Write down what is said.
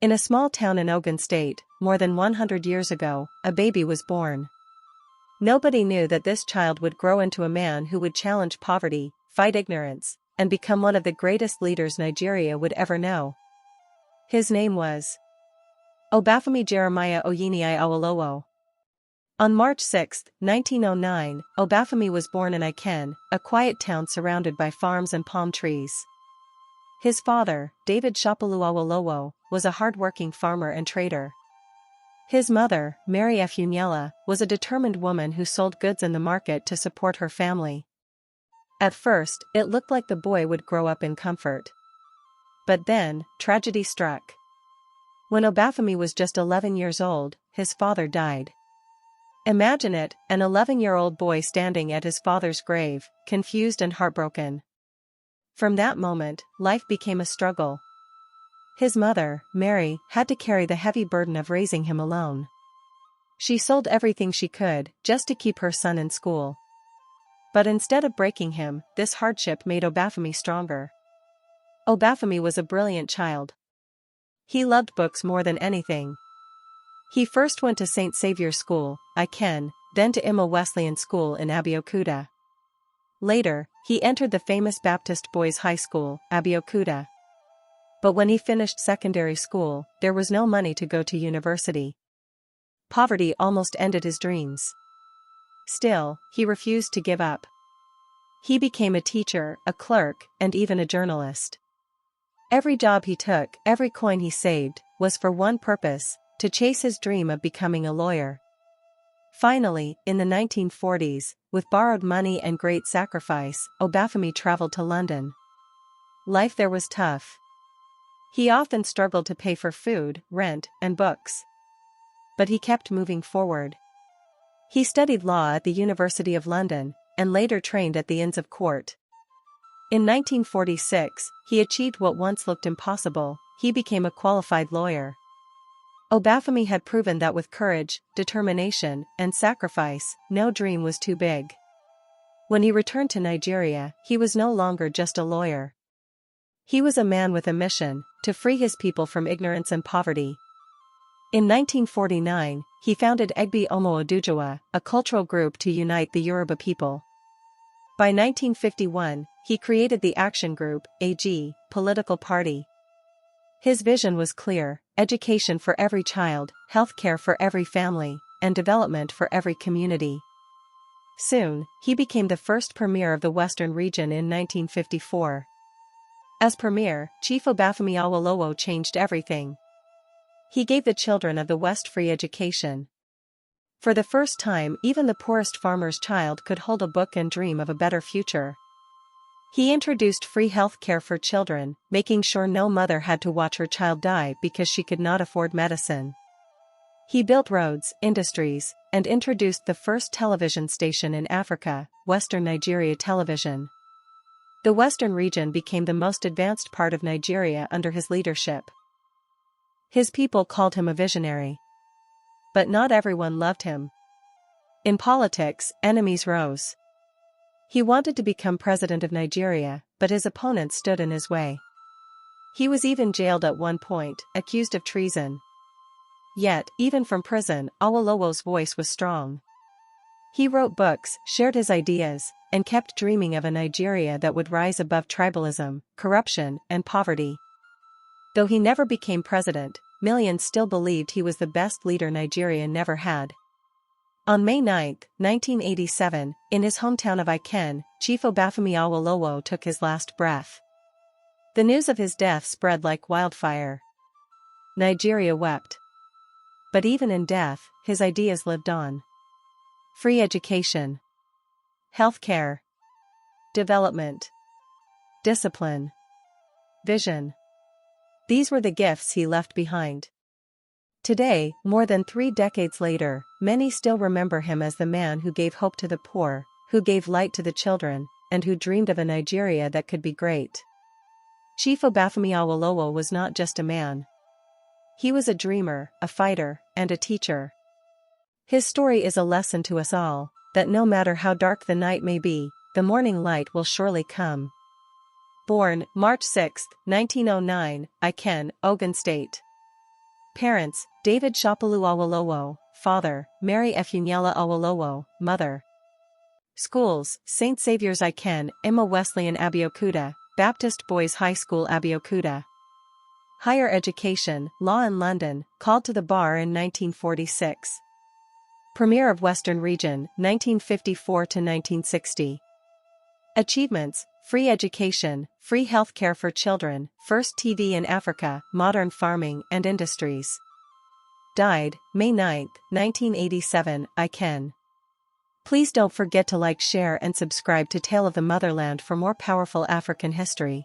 In a small town in Ogun State, more than 100 years ago, a baby was born. Nobody knew that this child would grow into a man who would challenge poverty, fight ignorance, and become one of the greatest leaders Nigeria would ever know. His name was Obafemi Jeremiah Oyeniyi Awolowo. On March 6, 1909, Obafemi was born in Ikenne, a quiet town surrounded by farms and palm trees. His father, David Shapulu Awolowo, was a hard-working farmer and trader. His mother, Mary Efunyela, was a determined woman who sold goods in the market to support her family. At first, it looked like the boy would grow up in comfort. But then, tragedy struck. When Obafemi was just 11 years old, his father died. Imagine it, an 11-year-old boy standing at his father's grave, confused and heartbroken. From that moment, life became a struggle. His mother, Mary, had to carry the heavy burden of raising him alone. She sold everything she could, just to keep her son in school. But instead of breaking him, this hardship made Obafemi stronger. Obafemi was a brilliant child. He loved books more than anything. He first went to St. Saviour's School, Ikenne, then to Imo Wesleyan School in Abeokuta. Later, he entered the famous Baptist Boys' High School, Abeokuta. But when he finished secondary school, there was no money to go to university. Poverty almost ended his dreams. Still, he refused to give up. He became a teacher, a clerk, and even a journalist. Every job he took, every coin he saved, was for one purpose: to chase his dream of becoming a lawyer. Finally, in the 1940s, with borrowed money and great sacrifice, Obafemi traveled to London. Life there was tough. He often struggled to pay for food, rent, and books. But he kept moving forward. He studied law at the University of London, and later trained at the Inns of Court. In 1946, he achieved what once looked impossible: he became a qualified lawyer. Obafemi had proven that with courage, determination, and sacrifice, no dream was too big. When he returned to Nigeria, he was no longer just a lawyer. He was a man with a mission: to free his people from ignorance and poverty. In 1949, he founded Egbe Omo Oduduwa, a cultural group to unite the Yoruba people. By 1951, he created the Action Group, AG, political party. His vision was clear: education for every child, healthcare for every family, and development for every community. Soon, he became the first premier of the Western region in 1954. As premier, Chief Obafemi Awolowo changed everything. He gave the children of the West free education. For the first time, even the poorest farmer's child could hold a book and dream of a better future. He introduced free health care for children, making sure no mother had to watch her child die because she could not afford medicine. He built roads, industries, and introduced the first television station in Africa, Western Nigeria Television. The Western region became the most advanced part of Nigeria under his leadership. His people called him a visionary. But not everyone loved him. In politics, enemies rose. He wanted to become president of Nigeria, but his opponents stood in his way. He was even jailed at one point, accused of treason. Yet, even from prison, Awolowo's voice was strong. He wrote books, shared his ideas, and kept dreaming of a Nigeria that would rise above tribalism, corruption, and poverty. Though he never became president, millions still believed he was the best leader Nigeria never had. On May 9, 1987, in his hometown of Ikenne, Chief Obafemi Awolowo took his last breath. The news of his death spread like wildfire. Nigeria wept. But even in death, his ideas lived on. Free education, healthcare, development, discipline, vision. These were the gifts he left behind. Today, more than 3 decades later, many still remember him as the man who gave hope to the poor, who gave light to the children, and who dreamed of a Nigeria that could be great. Chief Obafemi Awolowo was not just a man. He was a dreamer, a fighter, and a teacher. His story is a lesson to us all, that no matter how dark the night may be, the morning light will surely come. Born, March 6, 1909, Ikenne, Ogun State. Parents, David Shopolu Awolowo, father, Mary Efuniella Awolowo, mother. Schools, St. Saviour's Ikenne, Emma Wesleyan Abeokuta, Baptist Boys High School Abeokuta. Higher education, law in London, called to the bar in 1946. Premier of Western Region, 1954 to 1960. Achievements, free education, free healthcare for children, first TV in Africa, modern farming and industries. Died, May 9, 1987, Ikenne. Please don't forget to like, share and subscribe to Tale of the Motherland for more powerful African history.